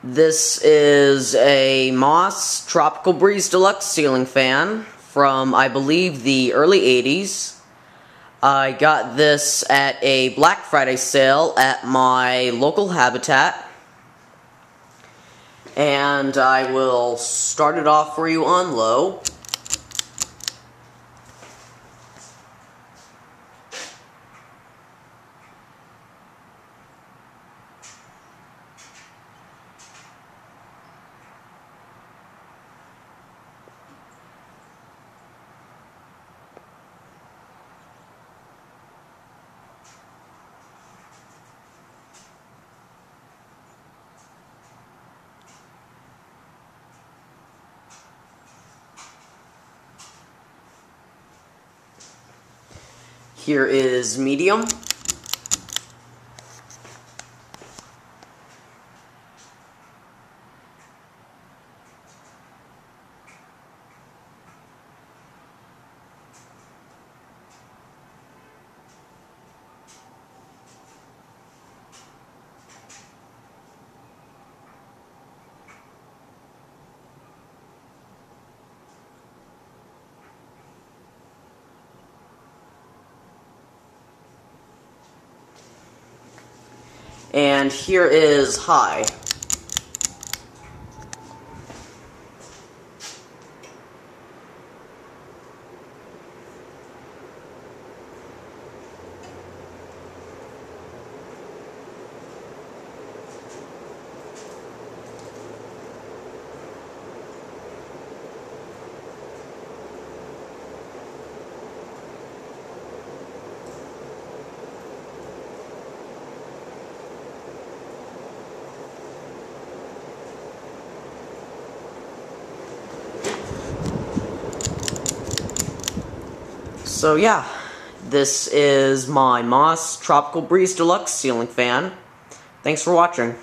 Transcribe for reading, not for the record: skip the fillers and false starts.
This is a Moss Tropical Breeze Deluxe ceiling fan from, I believe, the early 80s. I got this at a Black Friday sale at my local Habitat. And I will start it off for you on low. Here is medium. And here is high. So yeah, this is my Moss Tropical Breeze Deluxe ceiling fan. Thanks for watching.